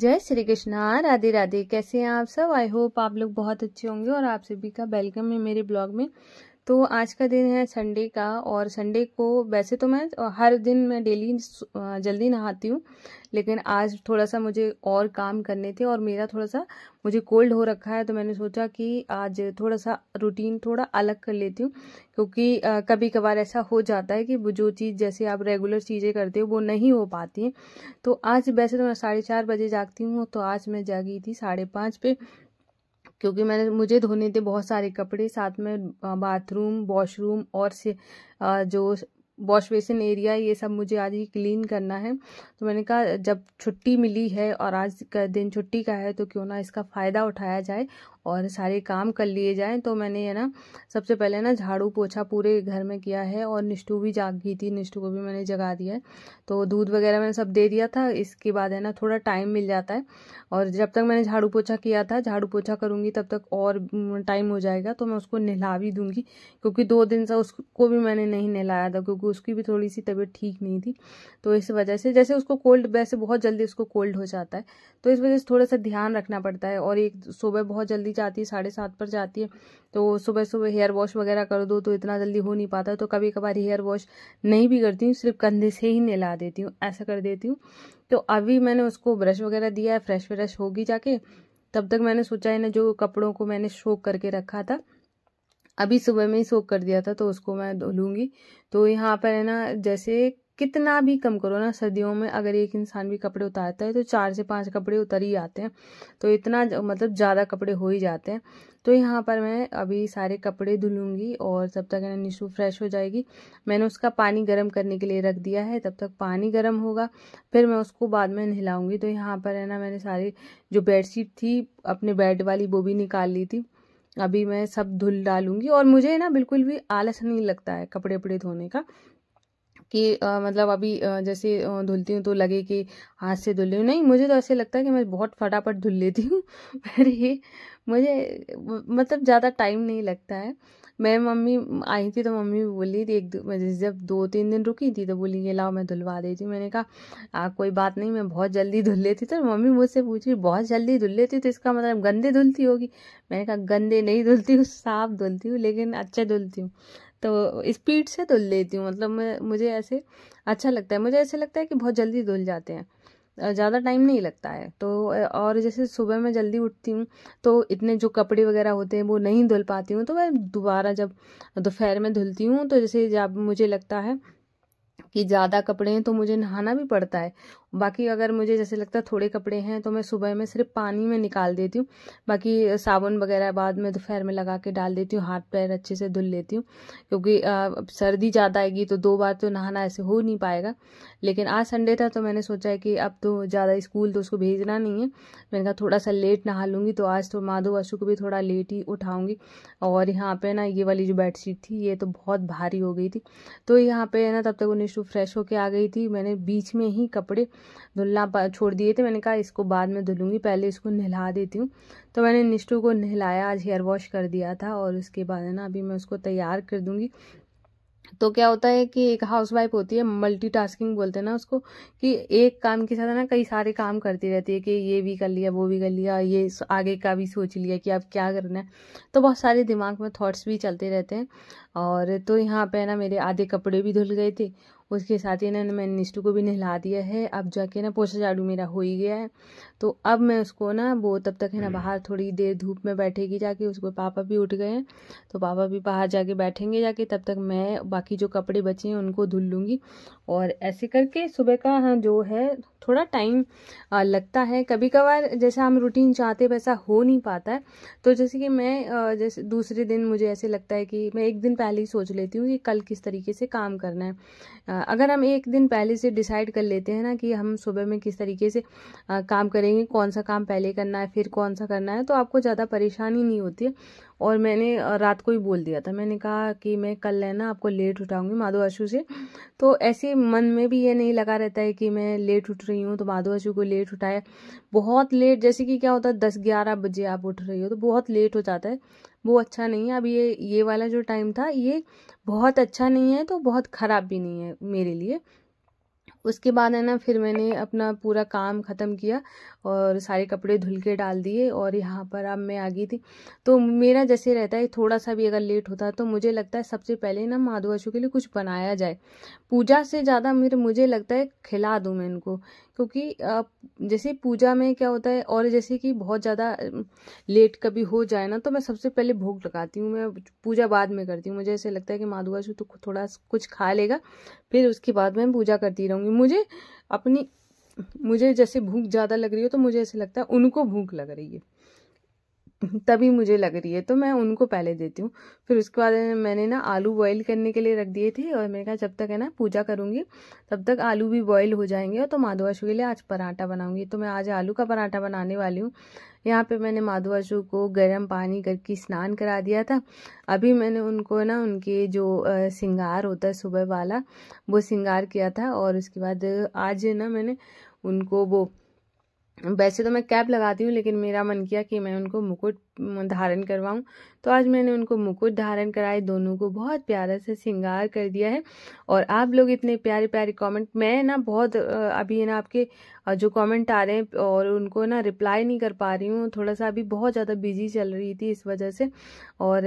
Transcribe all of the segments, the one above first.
जय श्री कृष्णा, राधे राधे। कैसे हैं आप सब? आई होप आप लोग बहुत अच्छे होंगे और आप सभी का वेलकम है मेरे ब्लॉग में। तो आज का दिन है संडे का, और संडे को वैसे तो मैं हर दिन मैं डेली जल्दी नहाती हूँ, लेकिन आज थोड़ा सा मुझे और काम करने थे और मेरा थोड़ा सा मुझे कोल्ड हो रखा है, तो मैंने सोचा कि आज थोड़ा सा रूटीन थोड़ा अलग कर लेती हूँ, क्योंकि कभी कभार ऐसा हो जाता है कि वो जो चीज़ जैसे आप रेगुलर चीज़ें करते हो वो नहीं हो पाती हैं। तो आज वैसे तो मैं 4:30 बजे जागती हूँ, तो आज मैं जागी थी 5:30 पे, क्योंकि मुझे धोने थे बहुत सारे कपड़े, साथ में बाथरूम, वॉशरूम और से जो वॉश बेसिन एरिया, ये सब मुझे आज ही क्लीन करना है। तो मैंने कहा जब छुट्टी मिली है और आज का दिन छुट्टी का है, तो क्यों ना इसका फ़ायदा उठाया जाए और सारे काम कर लिए जाएं। तो मैंने है ना सबसे पहले ना झाड़ू पोछा पूरे घर में किया है, और निष्ठू भी जाग गई थी, निष्ठू को भी मैंने जगा दिया है। तो दूध वगैरह मैंने सब दे दिया था। इसके बाद है ना थोड़ा टाइम मिल जाता है, और जब तक मैंने झाड़ू पोछा किया था, झाड़ू पोछा करूँगी तब तक और टाइम हो जाएगा, तो मैं उसको नहला भी दूँगी, क्योंकि 2 दिन से उसको भी मैंने नहीं नहलाया था, क्योंकि उसकी भी थोड़ी सी तबीयत ठीक नहीं थी। तो इस वजह से जैसे उसको कोल्ड, वैसे बहुत जल्दी उसको कोल्ड हो जाता है, तो इस वजह से थोड़ा सा ध्यान रखना पड़ता है। और एक सुबह बहुत जल्दी जाती है, 7:30 पर जाती है, तो सुबह सुबह हेयर वॉश वगैरह कर दो तो इतना जल्दी हो नहीं पाता, तो कभी कभार हेयर वॉश नहीं भी करती हूँ, सिर्फ कंधे से ही नहला देती हूँ, ऐसा कर देती हूँ। तो अभी मैंने उसको ब्रश वगैरह दिया है, फ्रेश व्रेश होगी जाके, तब तक मैंने सोचा है ना जो कपड़ों को मैंने सोक करके रखा था, अभी सुबह में ही सोक कर दिया था, तो उसको मैं धुलूंगी। तो यहाँ पर है ना, जैसे कितना भी कम करो ना, सर्दियों में अगर एक इंसान भी कपड़े उतारता है तो 4 से 5 कपड़े उतर ही आते हैं, तो इतना मतलब ज़्यादा कपड़े हो ही जाते हैं। तो यहाँ पर मैं अभी सारे कपड़े धुलूंगी, और तब तक है ना निशु फ्रेश हो जाएगी। मैंने उसका पानी गर्म करने के लिए रख दिया है, तब तक पानी गर्म होगा, फिर मैं उसको बाद में नहलाऊंगी। तो यहाँ पर है ना मैंने सारी जो बेडशीट थी अपने बेड वाली, वो भी निकाल ली थी, अभी मैं सब धुल डालूंगी। और मुझे ना बिल्कुल भी आलस नहीं लगता है कपड़े वपड़े धोने का, कि मतलब अभी जैसे धुलती हूँ तो लगे कि हाथ से धुल रही हूँ, नहीं, मुझे तो ऐसे लगता है कि मैं बहुत फटाफट धुल लेती हूँ। मुझे मतलब ज़्यादा टाइम नहीं लगता है। मैं मम्मी आई थी तो मम्मी भी बोली थी, जब 2-3 दिन रुकी थी तो बोली ये लाओ मैं धुलवा देती हूँ। मैंने कहा कोई बात नहीं, मैं बहुत जल्दी धुल लेती। तो मम्मी मुझसे पूछी बहुत जल्दी धुल लेती तो इसका मतलब गंदे धुलती होगी। मैंने कहा गंदे नहीं धुलती हूँ, साफ धुलती हूँ, लेकिन अच्छे धुलती हूँ, तो स्पीड से धुल लेती हूँ। मतलब मुझे ऐसे अच्छा लगता है, मुझे ऐसे लगता है कि बहुत जल्दी धुल जाते हैं, ज़्यादा टाइम नहीं लगता है। तो और जैसे सुबह मैं जल्दी उठती हूँ तो इतने जो कपड़े वगैरह होते हैं वो नहीं धुल पाती हूँ, तो मैं दोबारा जब दोपहर में धुलती हूँ, तो जैसे जब मुझे लगता है कि ज़्यादा कपड़े हैं तो मुझे नहाना भी पड़ता है। बाकी अगर मुझे जैसे लगता है थोड़े कपड़े हैं तो मैं सुबह में सिर्फ पानी में निकाल देती हूँ, बाकी साबुन वगैरह बाद में दोपहर में लगा के डाल देती हूँ, हाथ पैर अच्छे से धुल लेती हूँ, क्योंकि अब सर्दी ज़्यादा आएगी तो 2 बार तो नहाना ऐसे हो नहीं पाएगा। लेकिन आज संडे था तो मैंने सोचा है कि अब तो ज़्यादा स्कूल तो उसको भेजना नहीं है, मैंने कहा थोड़ा सा लेट नहा लूँगी, तो आज तो माधो अशु को भी थोड़ा लेट ही उठाऊँगी। और यहाँ पे ना ये वाली जो बेडशीट थी ये तो बहुत भारी हो गई थी, तो यहाँ पे है ना तब तक वो निशु फ्रेश होके आ गई थी। मैंने बीच में ही कपड़े धुलना छोड़ दिए थे, मैंने कहा इसको बाद में धुलूंगी, पहले इसको नहला देती हूँ। तो मैंने निष्ठू को नहलाया, आज हेयर वॉश कर दिया था, और उसके बाद है ना अभी मैं उसको तैयार कर दूंगी। तो क्या होता है कि एक हाउसवाइफ होती है, मल्टीटास्किंग बोलते हैं ना उसको, कि एक काम के साथ है ना कई सारे काम करती रहती है, कि ये भी कर लिया, वो भी कर लिया, ये आगे का भी सोच लिया कि अब क्या करना है, तो बहुत सारे दिमाग में थॉट्स भी चलते रहते हैं। और तो यहाँ पे ना मेरे आधे कपड़े भी धुल गए थे, उसके साथ ही ना मैंने निष्ठू को भी नहला दिया है। अब जाके ना पोछा झाड़ू मेरा हो ही गया है, तो अब मैं उसको ना वो तब तक है ना बाहर थोड़ी देर धूप में बैठेगी जाके, उसको पापा भी उठ गए हैं तो पापा भी बाहर जाके बैठेंगे जाके, तब तक मैं बाकी जो कपड़े बचे हैं उनको धुल लूँगी। और ऐसे करके सुबह का हाँ जो है थोड़ा टाइम लगता है, कभी कभार जैसा हम रूटीन चाहते वैसा हो नहीं पाता है। तो जैसे कि मैं जैसे दूसरे दिन मुझे ऐसे लगता है कि मैं एक दिन पहले ही सोच लेती हूँ कि कल किस तरीके से काम करना है। अगर हम एक दिन पहले से डिसाइड कर लेते हैं ना कि हम सुबह में किस तरीके से काम करेंगे, कौन सा काम पहले करना है फिर कौन सा करना है, तो आपको ज़्यादा परेशानी नहीं होती है। और मैंने रात को ही बोल दिया था, मैंने कहा कि मैं कल है ना आपको लेट उठाऊंगी माधो अशु से, तो ऐसे मन में भी ये नहीं लगा रहता है कि मैं लेट उठ रही हूँ, तो माधो अशु को लेट उठाया बहुत लेट, जैसे कि क्या होता है 10-11 बजे आप उठ रही हो तो बहुत लेट हो जाता है, वो अच्छा नहीं है। अब ये वाला जो टाइम था ये बहुत अच्छा नहीं है, तो बहुत ख़राब भी नहीं है मेरे लिए। उसके बाद है ना फिर मैंने अपना पूरा काम ख़त्म किया और सारे कपड़े धुल के डाल दिए और यहाँ पर अब मैं आ गई थी। तो मेरा जैसे रहता है थोड़ा सा भी अगर लेट होता है तो मुझे लगता है सबसे पहले ना माधु आशु के लिए कुछ बनाया जाए। पूजा से ज़्यादा मुझे लगता है खिला दूँ मैं इनको, क्योंकि जैसे पूजा में क्या होता है और जैसे कि बहुत ज़्यादा लेट कभी हो जाए ना तो मैं सबसे पहले भोग लगाती हूँ, मैं पूजा बाद में करती हूँ। मुझे ऐसे लगता है कि माधु आशु तो थोड़ा कुछ खा लेगा, फिर उसके बाद मैं पूजा करती रहूँगी। मुझे जैसे भूख ज़्यादा लग रही हो तो मुझे ऐसे लगता है उनको भूख लग रही है तभी मुझे लग रही है, तो मैं उनको पहले देती हूँ। फिर उसके बाद मैंने ना आलू बॉईल करने के लिए रख दिए थे और मैंने कहा जब तक है ना पूजा करूँगी तब तक आलू भी बॉईल हो जाएंगे। और तो माधु आशु के लिए आज पराठा बनाऊंगी, तो मैं आज आलू का पराठा बनाने वाली हूँ। यहाँ पे मैंने माधु आशु को गर्म पानी करके स्नान करा दिया था। अभी मैंने उनको ना उनके जो श्रृंगार होता है सुबह वाला वो श्रृंगार किया था। और उसके बाद आज ना मैंने उनको वो, वैसे तो मैं कैप लगाती हूँ लेकिन मेरा मन किया कि मैं उनको मुकुट धारण करवाऊँ, तो आज मैंने उनको मुकुट धारण कराए। दोनों को बहुत प्यारा से श्रृंगार कर दिया है। और आप लोग इतने प्यारे प्यारे कमेंट, मैं ना बहुत अभी है ना आपके जो कमेंट आ रहे हैं और उनको ना रिप्लाई नहीं कर पा रही हूँ, थोड़ा सा अभी बहुत ज़्यादा बिजी चल रही थी इस वजह से। और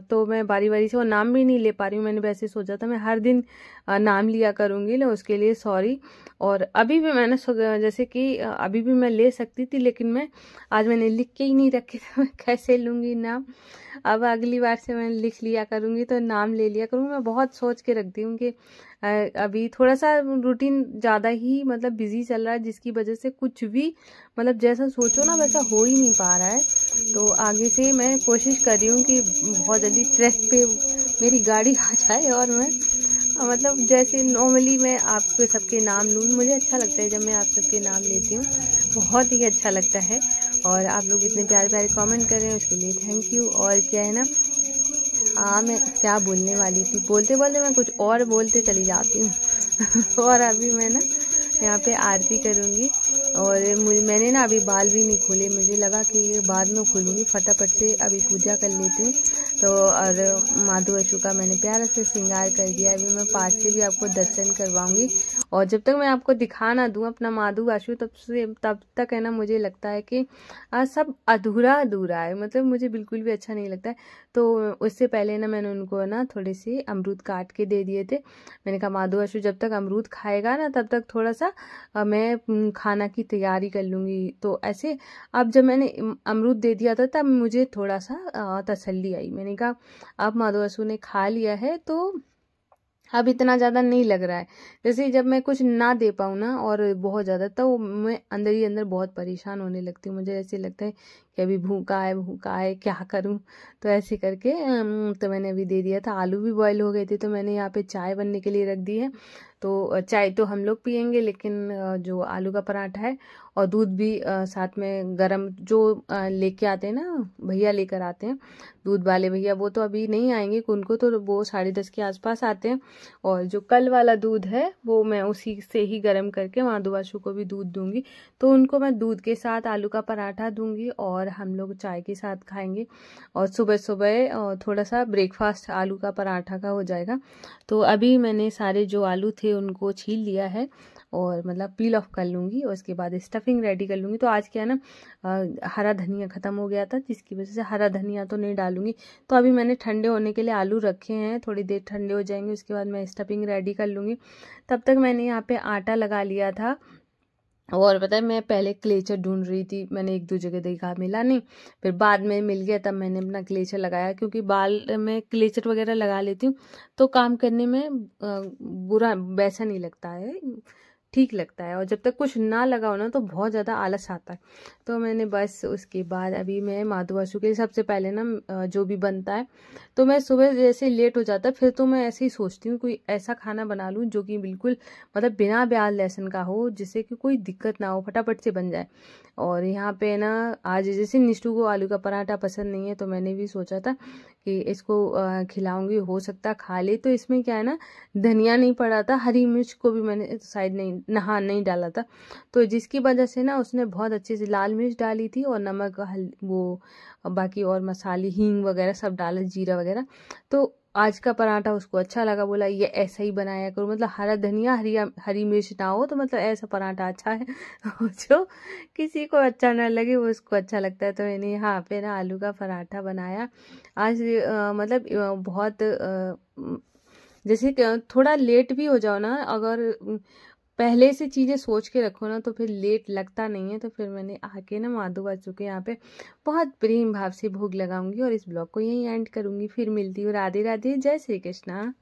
तो मैं बारी बारी से वो नाम भी नहीं ले पा रही हूँ। मैंने वैसे सोचा था मैं हर दिन नाम लिया करूँगी ना, उसके लिए सॉरी। और अभी भी मैंने जैसे कि अभी भी मैं ले सकती थी लेकिन आज मैंने लिख के ही नहीं रखे थे, मैं कैसे लूँगी नाम। अब अगली बार से मैं लिख लिया करूँगी तो नाम ले लिया करूँगी। मैं बहुत सोच के रखती हूँ कि अभी थोड़ा सा रूटीन ज़्यादा ही मतलब बिजी चल रहा है, जिसकी वजह से कुछ भी मतलब जैसा सोचो ना वैसा हो ही नहीं पा रहा है। तो आगे से मैं कोशिश कर रही हूँ कि बहुत जल्दी ट्रैक पे मेरी गाड़ी आ जाए और मैं मतलब जैसे नॉर्मली मैं आपके सबके नाम लूँ। मुझे अच्छा लगता है जब मैं आप सबके नाम लेती हूँ, बहुत ही अच्छा लगता है। और आप लोग इतने प्यारे प्यारे कमेंट कर रहे हैं उसके लिए थैंक यू। और क्या है ना, हाँ मैं क्या बोलने वाली थी, बोलते बोलते मैं कुछ और बोलते चली जाती हूँ। और अभी मैं ना यहाँ पे आरती करूँगी और मैंने ना अभी बाल भी नहीं खोले, मुझे लगा कि बाद में खोलूँगी, फटाफट से अभी पूजा कर लेती हूँ। तो और माधु आशु का मैंने प्यारा से श्रृंगार कर दिया। अभी मैं पास से भी आपको दर्शन करवाऊंगी और जब तक मैं आपको दिखा ना दूँ अपना माधु आशु तब तक है ना मुझे लगता है कि सब अधूरा अधूरा है, मतलब मुझे बिल्कुल भी अच्छा नहीं लगता है। तो उससे पहले ना मैंने उनको ना थोड़े से अमरूद काट के दे दिए थे। मैंने कहा माधु आशु जब तक अमरूद खाएगा ना तब तक थोड़ा सा मैं खाना की तैयारी कर लूँगी। तो ऐसे अब जब मैंने अमरूद दे दिया था तब मुझे थोड़ा सा तसल्ली आई। मैंने कहा अब माधु आशु ने खा लिया है तो अब इतना ज़्यादा नहीं लग रहा है। जैसे जब मैं कुछ ना दे पाऊँ ना और बहुत ज़्यादा, तो मैं अंदर ही अंदर बहुत परेशान होने लगती हूँ। मुझे ऐसे लगता है कि अभी भूखा है क्या करूँ। तो ऐसे करके तो मैंने अभी दे दिया था। आलू भी बॉईल हो गए थे तो मैंने यहाँ पे चाय बनने के लिए रख दी है। तो चाय तो हम लोग पियेंगे लेकिन जो आलू का पराठा है और दूध भी साथ में गरम जो लेके आते हैं ना भैया, लेकर आते हैं दूध वाले भैया, वो तो अभी नहीं आएंगे, उनको तो वो 10:30 के आसपास आते हैं। और जो कल वाला दूध है वो मैं उसी से ही गर्म करके माधु आशु को भी दूध दूंगी। तो उनको मैं दूध के साथ आलू का पराठा दूंगी और हम लोग चाय के साथ खाएंगे। और सुबह सुबह थोड़ा सा ब्रेकफास्ट आलू का पराठा का हो जाएगा। तो अभी मैंने सारे जो आलू थे उनको छील लिया है और मतलब पील ऑफ कर लूँगी और उसके बाद स्टफिंग रेडी कर लूँगी। तो आज क्या है ना हरा धनिया ख़त्म हो गया था जिसकी वजह से हरा धनिया तो नहीं डालूँगी। तो अभी मैंने ठंडे होने के लिए आलू रखे हैं, थोड़ी देर ठंडे हो जाएंगे उसके बाद मैं स्टफिंग रेडी कर लूँगी। तब तक मैंने यहाँ पे आटा लगा लिया था। और पता है मैं पहले क्लेचर ढूंढ रही थी, मैंने एक दो जगह देखा मिला नहीं, फिर बाद में मिल गया तब मैंने अपना क्लेचर लगाया। क्योंकि बाल में क्लेचर वगैरह लगा लेती हूँ तो काम करने में बुरा वैसा नहीं लगता है, ठीक लगता है। और जब तक कुछ ना लगाओ ना तो बहुत ज़्यादा आलस आता है। तो मैंने बस उसके बाद अभी मैं माधु आशु के लिए सबसे पहले ना जो भी बनता है, तो मैं सुबह जैसे लेट हो जाता है फिर तो मैं ऐसे ही सोचती हूँ कोई ऐसा खाना बना लूँ जो कि बिल्कुल मतलब बिना प्याज लहसुन का हो, जिससे कि कोई दिक्कत ना हो, फटाफट से बन जाए। और यहाँ पे ना आज जैसे निष्ठू को आलू का पराठा पसंद नहीं है तो मैंने भी सोचा था कि इसको खिलाऊंगी, हो सकता खा ले। तो इसमें क्या है ना धनिया नहीं पड़ा था, हरी मिर्च को भी मैंने शायद नहीं डाला था, तो जिसकी वजह से ना उसने बहुत अच्छे से लाल मिर्च डाली थी और नमक वो बाकी और मसाले हींग वगैरह सब डाला, जीरा वगैरह। तो आज का पराठा उसको अच्छा लगा, बोला ये ऐसा ही बनाया करो, मतलब हरा धनिया हरी मिर्च ना हो तो मतलब ऐसा पराठा अच्छा है। जो किसी को अच्छा ना लगे वो उसको अच्छा लगता है। तो मैंने यहाँ पे ना आलू का पराठा बनाया आज। मतलब बहुत जैसे थोड़ा लेट भी हो जाओ ना, अगर पहले से चीज़ें सोच के रखो ना तो फिर लेट लगता नहीं है। तो फिर मैंने आके ना माधो बच्चों के यहाँ पे बहुत प्रेम भाव से भोग लगाऊंगी और इस ब्लॉग को यहीं एंड करूंगी। फिर मिलती हूँ। राधे राधे, जय श्री कृष्णा।